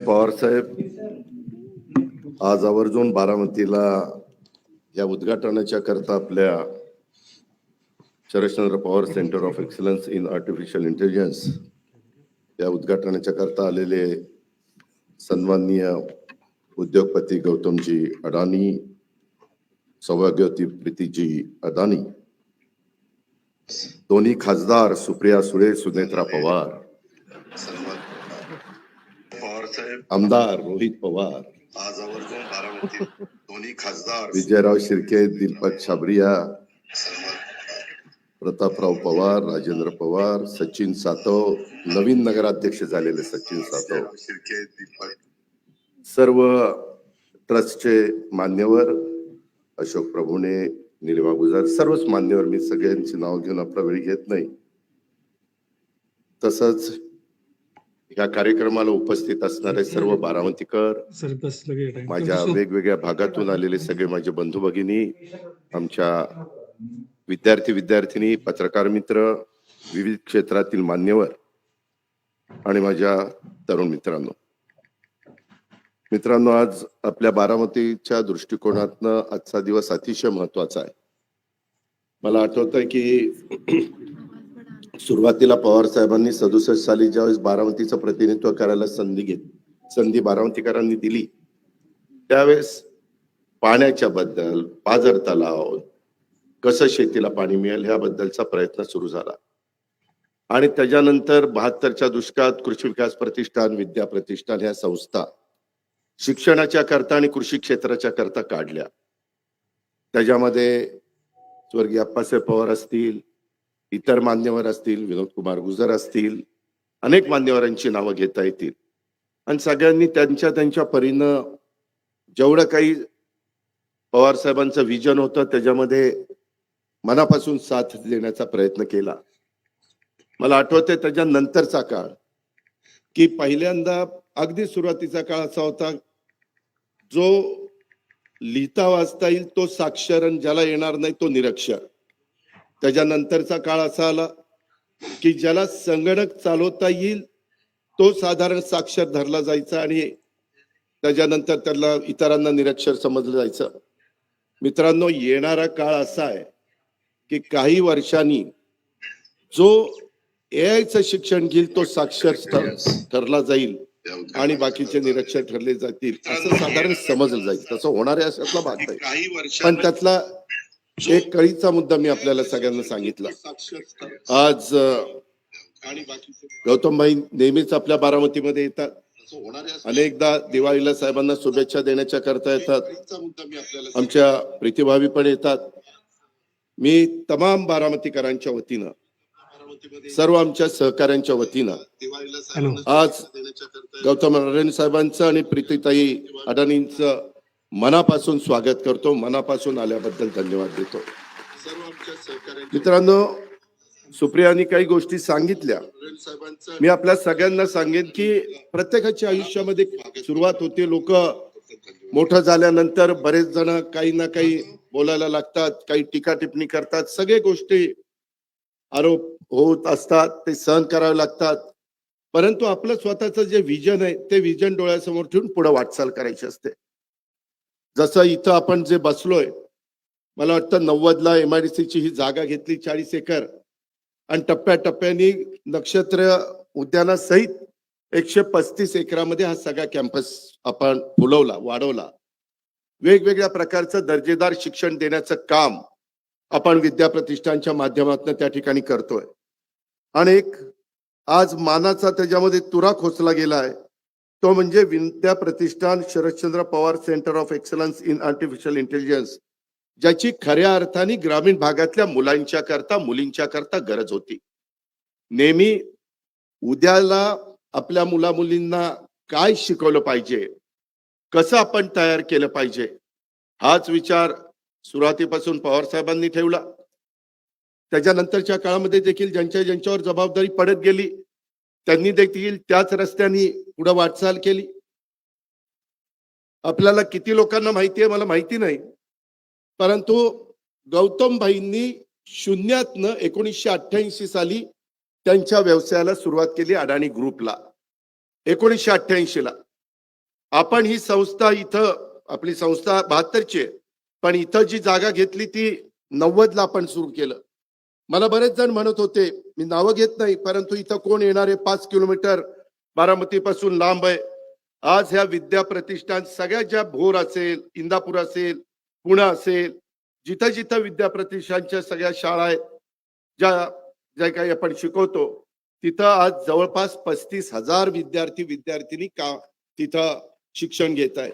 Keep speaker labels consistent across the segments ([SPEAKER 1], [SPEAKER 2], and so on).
[SPEAKER 1] पवार साहेब आज आवर्जून बारामतीला या उद्घाटनाच्या करता आपल्या Sharadchandra Pawar centre of excellence in artificial intelligence या उद्घाटनाच्या करता आलेले सन्माननीय उद्योगपती गौतमजी अडानी, सौभाग्यवती प्रीतीजी अडानी, दोन्ही खासदार सुप्रिया सुळे, सुनेत्रा पवार, आमदार रोहित पवार, आज आवर्जून बारामती दोन्ही खासदार विजयराव शिर्के, दीपक छाबरिया, प्रतापराव पवार, राजेंद्र पवार, सचिन सातव, नवीन नगराध्यक्ष झालेले सचिन सातव, शिर्के, दीपक, सर्व ट्रस्टचे मान्यवर, अशोक प्रभुणे, निलिमा गुजर, सर्वच मान्यवर, मी सगळ्यांची नाव घेऊन आपला वेळ घेत नाही. तसंच या कार्यक्रमाला उपस्थित असणारे सर्व बारामतीकर, माझ्या वेगवेगळ्या भागातून आलेले सगळे माझे बंधू भगिनी, आमच्या विद्यार्थी विद्यार्थिनी, पत्रकार मित्र, विविध क्षेत्रातील मान्यवर आणि माझ्या तरुण मित्रांनो, आज आपल्या बारामतीच्या दृष्टिकोनातनं आजचा दिवस अतिशय महत्वाचा आहे. मला आठवतंय की सुरुवातीला पवार साहेबांनी 67 साली ज्यावेळेस बारामतीचं प्रतिनिधित्व करायला संधी बारामतीकरांनी दिली, त्यावेळेस पाण्याच्या बद्दल, पाझर तलाव, कसं शेतीला पाणी मिळेल ह्याबद्दलचा प्रयत्न सुरू झाला. आणि त्याच्यानंतर 72च्या दुष्काळात कृषी विकास प्रतिष्ठान, विद्या प्रतिष्ठान ह्या संस्था शिक्षणाच्या करता आणि कृषी क्षेत्राच्या करता काढल्या. त्याच्यामध्ये स्वर्गीय अप्पासाहेब पवार असतील, इतर मान्यवर असतील, विनोद कुमार गुजर असतील, अनेक मान्यवरांची नावं घेता येतील. आणि सगळ्यांनी त्यांच्या परीनं जेवढं काही पवार साहेबांचं विजन होतं त्याच्यामध्ये मनापासून साथ देण्याचा प्रयत्न केला. मला आठवतंय त्याच्यानंतरचा काळ की पहिल्यांदा अगदी सुरुवातीचा काळ असा होता, जो लिहिता वाचता येईल तो साक्षर आणि ज्याला येणार नाही तो निरक्षर. त्याच्यानंतरचा काळ असा आला की ज्याला संगणक चालवता येईल तो साधारण साक्षर धरला जायचा आणि त्याच्यानंतर त्याला इतरांना निरक्षर समजलं जायचं. मित्रांनो, येणारा काळ असा आहे की काही वर्षांनी जो एआयचं शिक्षण घेईल तो साक्षर ठरला जाईल आणि बाकीचे निरक्षर ठरले जातील, असं साधारण समजलं जाईल. तसं होणार आहे अशातला भाग आहे. पण त्यातला एक कळीचा मुद्दा मी आपल्याला सगळ्यांना सांगितला. आज गौतमभाई नेहमीच आपल्या बारामतीमध्ये येतात, अनेकदा दिवाळीला साहेबांना शुभेच्छा देण्याच्या करता येतात, आमच्या प्रीतीभावी पण येतात. मी तमाम बारामतीकरांच्या वतीनं, सर्व आमच्या सहकाऱ्यांच्या वतीनं आज गौतम अडानी साहेबांचं आणि प्रीतीताई अडानींचं मनापासून स्वागत करतो, मनापासून आल्याबद्दल धन्यवाद देतो. मित्रांनो, सुप्रियानी काही गोष्टी सांगितल्या. मी आपल्या सगळ्यांना सांगेन की प्रत्येकाच्या आयुष्यामध्ये सुरुवात होते. लोक मोठं झाल्यानंतर बरेच जण काही ना काही बोलायला लागतात, काही टीका टिप्पणी करतात, सगळे गोष्टी आरोप होत असतात, ते सहन करावे लागतात. परंतु आपलं स्वतःचं जे विजन आहे ते विजन डोळ्यासमोर ठेवून पुढे वाटचाल करायची असते. जसं इथं आपण जे बसलोय, मला वाटतं 90ला MIDC ही जागा घेतली 40 एकर आणि टप्प्याटप्प्याने नक्षत्र उद्यानासहित 135 एकरामध्ये हा सगळा कॅम्पस आपण फुलवला, वाढवला. वेगवेगळ्या प्रकारचं दर्जेदार शिक्षण देण्याचं काम आपण विद्या प्रतिष्ठानच्या माध्यमातून त्या ठिकाणी करतोय. आणि एक आज मानाचा त्याच्यामध्ये तुरा खोचला गेलाय, तो म्हणजे Vidya Pratishthan Sharadchandra Pawar centre of excellence in artificial intelligence, ज्याची खऱ्या अर्थाने ग्रामीण भागातल्या मुलांच्या करता, मुलींच्या करता गरज होती. नेहमी उद्याला आपल्या मुला मुलींना काय शिकवलं पाहिजे, कसं आपण तयार केलं पाहिजे, हाच विचार सुरुवातीपासून पवार साहेबांनी ठेवला. त्याच्यानंतरच्या काळामध्ये देखील ज्यांच्यावर जबाबदारी पडत गेली त्यांनी देखील त्याच रस्त्याने पुढे वाटचाल केली. आपल्याला किती लोकांना माहिती आहे मला माहिती नाही, परंतु गौतमभाईंनी शून्यातनं 1988 साली त्यांच्या व्यवसायाला सुरुवात केली अडाणी ग्रुपला. 1988 ला आपण ही संस्था इथं आपली संस्था 72ची आहे, पण इथं जी जागा घेतली ती 90ला आपण सुरू केलं. मला बरेच जण म्हणत होते, मी नावं घेत नाही, परंतु इथं कोण येणार आहे, 5 किलोमीटर बारामतीपासून लांब आहे. आज ह्या विद्या प्रतिष्ठान सगळ्या ज्या भोर असेल, इंदापूर असेल, पुणे असेल, जिथं जिथं विद्या प्रतिष्ठानच्या सगळ्या शाळा आहेत, ज्या ज्या काही आपण शिकवतो, तिथं आज जवळपास 35,000 विद्यार्थी विद्यार्थिनी का तिथं शिक्षण घेत आहेत.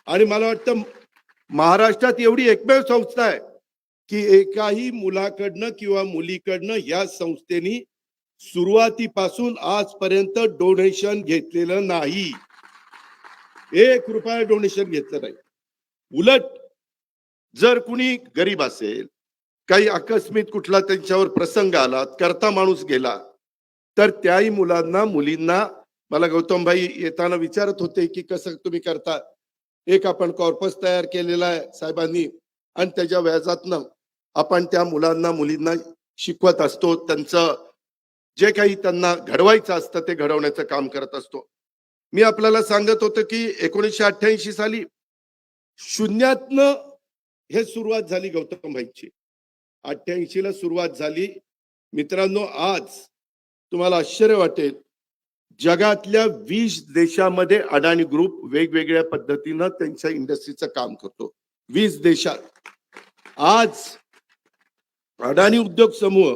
[SPEAKER 1] आणि मला वाटतं महाराष्ट्रात एवढी एकमेव संस्था आहे की एकाही मुलाकडनं किंवा मुलीकडनं या संस्थेनी सुरुवातीपासून आजपर्यंत डोनेशन घेतलेलं नाही. 1 रुपया डोनेशन घेतलं नाही. उलट जर कुणी गरीब असेल, काही आकस्मिक कुठला त्यांच्यावर प्रसंग आला, करता माणूस गेला, तर त्याही मुलांना मुलींना मला गौतम भाई येताना विचारत होते की कसं तुम्ही करता. एक आपण कॉर्पस तयार केलेला आहे साहेबांनी आणि त्याच्या व्याजातनं आपण त्या मुलांना मुलींना शिकवत असतो. त्यांचं जे काही त्यांना घडवायचं असतं ते घडवण्याचं काम करत असतो. मी आपल्याला सांगत होतो की 1988 साली शून्यातनं हे सुरुवात झाली गौतम भाईची. 88 ला सुरुवात झाली. मित्रांनो, आज तुम्हाला आश्चर्य वाटेल, जगातल्या 20 देशामध्ये अडाणी ग्रुप वेगवेगळ्या पद्धतीनं त्यांच्या इंडस्ट्रीचं काम करतो. 20 देशात आज अडाणी उद्योग समूह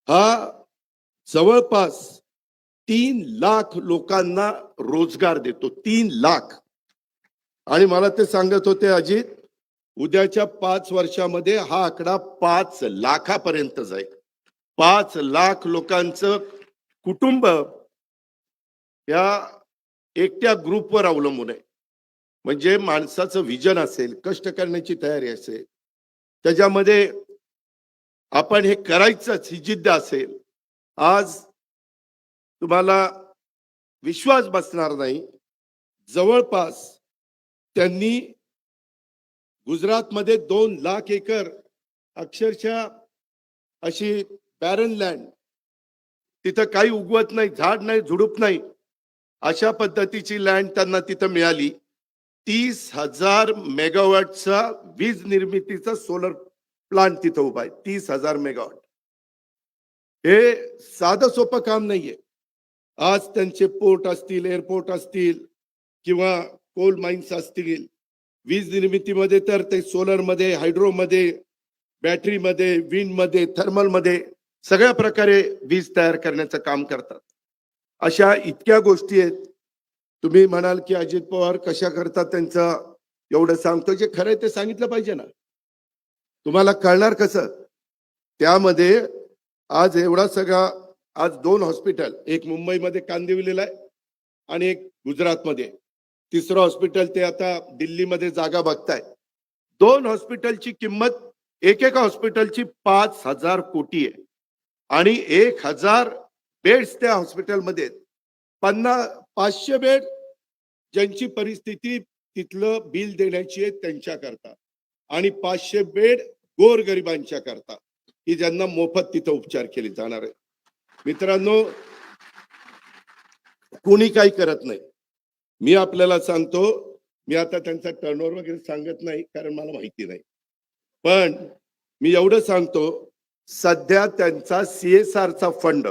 [SPEAKER 1] हा जवळपास 3 लाख लोकांना रोजगार देतो. 3 लाख. आणि मला ते सांगत होते, अजित, उद्याच्या 5 वर्षामध्ये हा आकडा 5 लाखापर्यंत जाईल. 5 लाख लोकांचं कुटुंब या एकट्या ग्रुपवर अवलंबून आहे. म्हणजे माणसाचं विजन असेल, कष्ट करण्याची तयारी असेल, त्याच्यामध्ये आपण हे करायचंच ही जिद्द असेल, आज तुम्हाला विश्वास बसणार नाही, जवळपास त्यांनी गुजरातमध्ये 2 लाख एकर अक्षरशः अशी बॅरन लँड, तिथं काही उगवत नाही, झाड नाही, झुडूप नाही, अशा पद्धतीची लँड त्यांना तिथं मिळाली. 30,000 मेगावॉटचा वीज निर्मितीचा सोलर प्लांट तिथं उभा आहे. 30,000 मेगावॉट. हे साधं सोपं काम नाहीये. आज त्यांचे पोर्ट असतील, एअरपोर्ट असतील किंवा कोल माइन्स असतील, वीज निर्मितीमध्ये तर ते सोलरमध्ये, हायड्रोमध्ये, बॅटरीमध्ये, विंडमध्ये, थर्मलमध्ये सगळ्या प्रकारे वीज तयार करण्याचं काम करतात. अशा इतक्या गोष्टी आहेत. तुम्ही म्हणाल की अजित पवार कशा करतात त्यांचं एवढं सांगतो, जे खरं आहे ते सांगितलं पाहिजे ना. तुम्हाला कळणार कसं? त्यामध्ये आज एवढा सगळा, आज 2 हॉस्पिटल, एक मुंबईमध्ये कांदिवलीला आहे आणि एक गुजरातमध्ये. तिसरं हॉस्पिटल ते आता दिल्लीमध्ये जागा बघताय. 2 हॉस्पिटलची किंमत एकेका हॉस्पिटलची 5,000 कोटी आहे आणि 1,000 बेड्स त्या हॉस्पिटलमध्ये. 500 बेड ज्यांची परिस्थिती तिथलं बिल देण्याची आहे त्यांच्या करता, आणि 500 बेड गोरगरिबांच्या करता, की ज्यांना मोफत तिथं उपचार केले जाणार आहे. मित्रांनो, कोणी काही करत नाही. मी आपल्याला सांगतो, मी आता त्यांचा टर्नओव्हर वगैरे सांगत नाही कारण मला माहिती नाही, पण मी एवढं सांगतो, सध्या त्यांचा CSRचा फंड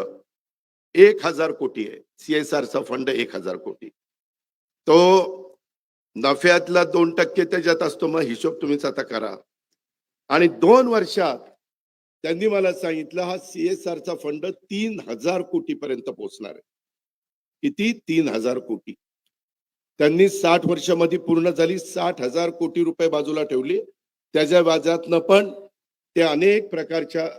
[SPEAKER 1] 1,000 कोटी आहे. CSRचा फंड 1,000 कोटी. तो नफ्यातला 2% त्याच्यात असतो. मग हिशोब तुम्हीच आता करा. आणि 2 वर्षात त्यांनी मला सांगितलं हा CSRचा फंड 3,000 कोटी पर्यंत पोहोचणार आहे. किती? 3,000 कोटी. त्यांनी 60 वर्षामध्ये पूर्ण झाली. 60,000 कोटी रुपये बाजूला ठेवले. त्याच्या व्याजातनं पण ते अनेक प्रकारच्या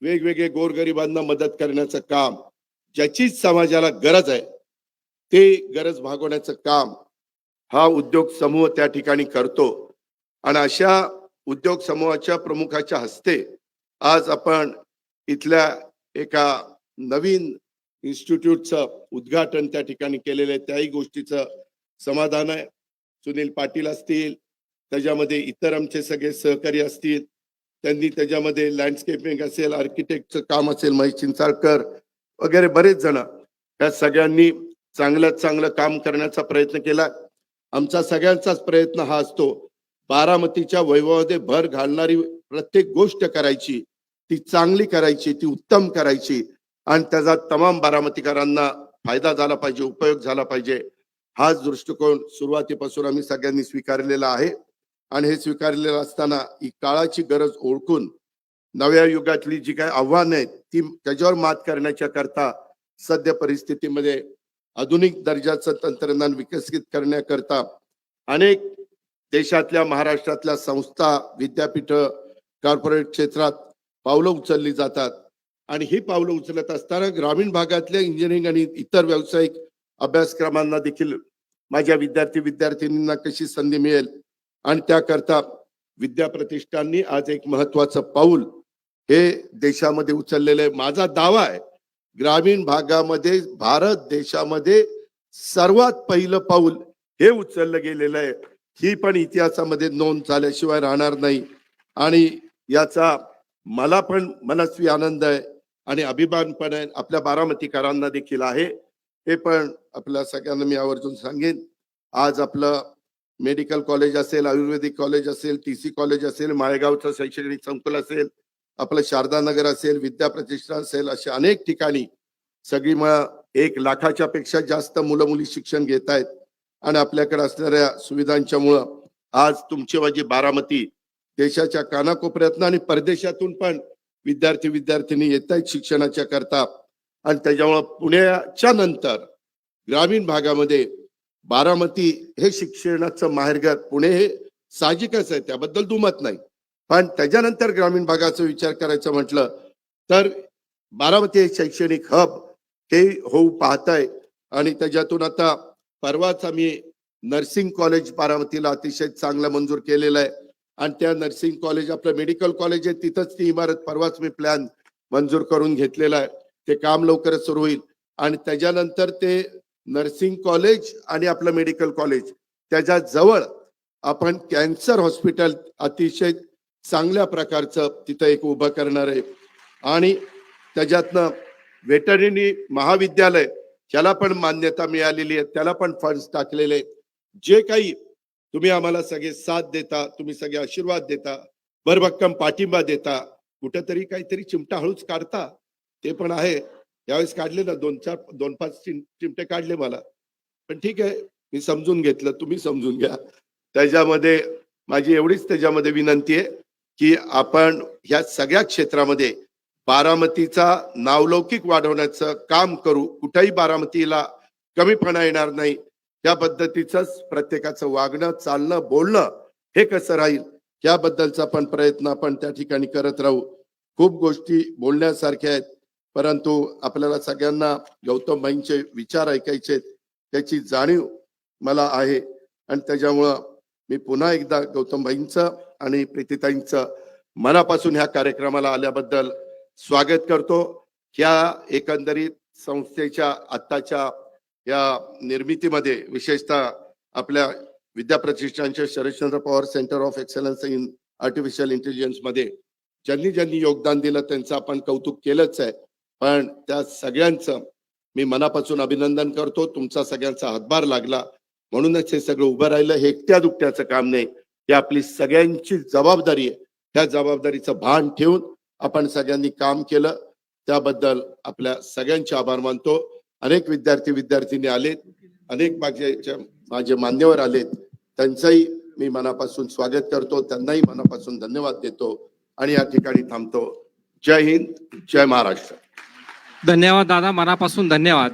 [SPEAKER 1] वेगवेगळे गोरगरिबांना मदत करण्याचं काम, ज्याची समाजाला गरज आहे ते गरज भागवण्याचं काम हा उद्योग समूह त्या ठिकाणी करतो. आणि अशा उद्योग समूहाच्या प्रमुखाच्या हस्ते आज आपण इथल्या एका नवीन इन्स्टिट्यूटचं उद्घाटन त्या ठिकाणी केलेलं आहे. त्याही गोष्टीचं समाधान आहे. सुनील पाटील असतील, त्याच्यामध्ये इतर आमचे सगळे सहकारी असतील, त्यांनी त्याच्यामध्ये लँडस्केपिंग असेल, आर्किटेक्टचं काम असेल, महेश चिंचाळकर वगैरे बरेच जण, या सगळ्यांनी चांगलं काम करण्याचा प्रयत्न केला. आमचा सगळ्यांचाच प्रयत्न हा असतो, बारामतीच्या वैभवामध्ये भर घालणारी प्रत्येक गोष्ट करायची, ती चांगली करायची, ती उत्तम करायची आणि त्याचा तमाम बारामतीकरांना फायदा झाला पाहिजे, उपयोग झाला पाहिजे. हाच दृष्टिकोन सुरुवातीपासून आम्ही सगळ्यांनी स्वीकारलेला आहे. आणि हे स्वीकारलेलं असताना ही काळाची गरज ओळखून नव्या युगातली जी काही आव्हानं आहेत ती त्याच्यावर मात करण्याच्या करता सध्या परिस्थितीमध्ये आधुनिक दर्जाचं तंत्रज्ञान विकसित करण्याकरता अनेक देशातल्या, महाराष्ट्रातल्या संस्था, विद्यापीठ, कॉर्पोरेट क्षेत्रात पावलं उचलली जातात. आणि ही पावलं उचलत असताना ग्रामीण भागातल्या इंजिनिअरिंग आणि इतर व्यावसायिक अभ्यासक्रमांना देखील माझ्या विद्यार्थींना कशी संधी मिळेल आणि त्याकरता विद्या प्रतिष्ठाननी आज एक महत्वाचं पाऊल हे देशामध्ये उचललेलं आहे. माझा दावा आहे, ग्रामीण भागामध्ये भारत देशामध्ये सर्वात पहिलं पाऊल हे उचललं गेलेलं आहे. ही पण इतिहासामध्ये नोंद झाल्याशिवाय राहणार नाही. आणि याचा मला पण मनस्वी आनंद आहे आणि अभिमान पण आहे, आपल्या बारामतीकरांना देखील आहे. हे पण आपल्या सगळ्यांना मी आवर्जून सांगेन. आज आपलं मेडिकल कॉलेज असेल, आयुर्वेदिक कॉलेज असेल, TC कॉलेज असेल, माळेगावचं शैक्षणिक संकुल असेल, आपलं शारदा नगर असेल, विद्या प्रतिष्ठान असेल, अशा अनेक ठिकाणी सगळी 1 लाखाच्या पेक्षा जास्त मुलं मुली शिक्षण घेत आहेत. आणि आपल्याकडे असणाऱ्या सुविधांच्या मुळे आज तुमची माझी बारामती देशाच्या कानाकोपऱ्यातून आणि परदेशातून पण विद्यार्थी येत आहेत शिक्षणाच्या करता. आणि त्याच्यामुळे पुण्याच्या नंतर ग्रामीण भागामध्ये बारामती हे शिक्षणाचं माहेरघर, पुणे हे साहजिकच आहे, त्याबद्दल दुमत नाही. पण त्याच्यानंतर ग्रामीण भागाचा विचार करायचं म्हटलं तर बारामती हे शैक्षणिक हब हे होऊ पाहत आहे. आणि त्याच्यातून आता परवाच आम्ही नर्सिंग कॉलेज बारामतीला अतिशय चांगलं मंजूर केलेलं आहे. आणि त्या नर्सिंग कॉलेज, आपलं मेडिकल कॉलेज आहे, तिथंच ती इमारत परवाच मी प्लॅन मंजूर करून घेतलेला आहे. ते काम लवकरच सुरू होईल. आणि त्याच्यानंतर ते नर्सिंग कॉलेज आणि आपलं मेडिकल कॉलेज त्याच्या जवळ आपण कॅन्सर हॉस्पिटल अतिशय चांगल्या प्रकारचं तिथं एक उभं करणार आहे. आणि त्याच्यातनं वेटरनरी महाविद्यालय त्याला पण मान्यता मिळालेली आहे, त्याला पण फंड्स टाकलेले. जे काही तुम्ही आम्हाला सगळे साथ देता, तुम्ही सगळे आशीर्वाद देता, भरभक्कम पाठिंबा देता, कुठेतरी काहीतरी चिमटा हळूच काढता, ते पण आहे. यावेळेस काढले ना 2-5 चिमटे काढले मला, पण ठीक आहे, मी समजून घेतलं, तुम्ही समजून घ्या. त्याच्यामध्ये माझी एवढीच त्याच्यामध्ये विनंती आहे की आपण ह्या सगळ्या क्षेत्रामध्ये बारामतीचा नावलौकिक वाढवण्याचं काम करू. कुठेही बारामतीला कमीपणा येणार नाही, त्या पद्धतीचंच प्रत्येकाचं वागणं, चालणं, बोलणं हे कसं राहील याबद्दलचा पण प्रयत्न आपण त्या ठिकाणी करत राहू. खूप गोष्टी बोलण्यासारख्या आहेत, परंतु आपल्याला सगळ्यांना गौतम भाईंचे विचार ऐकायचे, त्याची जाणीव मला आहे. आणि त्याच्यामुळं मी पुन्हा एकदा गौतम भाईंचं आणि प्रीतीताईंचं मनापासून ह्या कार्यक्रमाला आल्याबद्दल स्वागत करतो. ह्या एकंदरीत संस्थेच्या आत्ताच्या या निर्मितीमध्ये विशेषतः आपल्या विद्या प्रतिष्ठानच्या Sharadchandra Pawar centre of excellence in artificial intelligence मध्ये ज्यांनी योगदान दिलं त्यांचं आपण कौतुक केलंच आहे. पण त्या सगळ्यांचं मी मनापासून अभिनंदन करतो. तुमचा सगळ्यांचा हातभार लागला म्हणूनच हे सगळं उभं राहिलं. हे एकट्या दुकट्याचं काम नाही, हे आपली सगळ्यांची जबाबदारी आहे. त्या जबाबदारीचं भान ठेवून आपण सगळ्यांनी काम केलं, त्याबद्दल आपल्या सगळ्यांचे आभार मानतो. अनेक विद्यार्थी आलेत, अनेक माझे मान्यवर आलेत, त्यांचंही मी मनापासून स्वागत करतो, त्यांनाही मनापासून धन्यवाद देतो आणि या ठिकाणी थांबतो. जय हिंद, जय महाराष्ट्र.
[SPEAKER 2] धन्यवाद दादा, मनापासून धन्यवाद.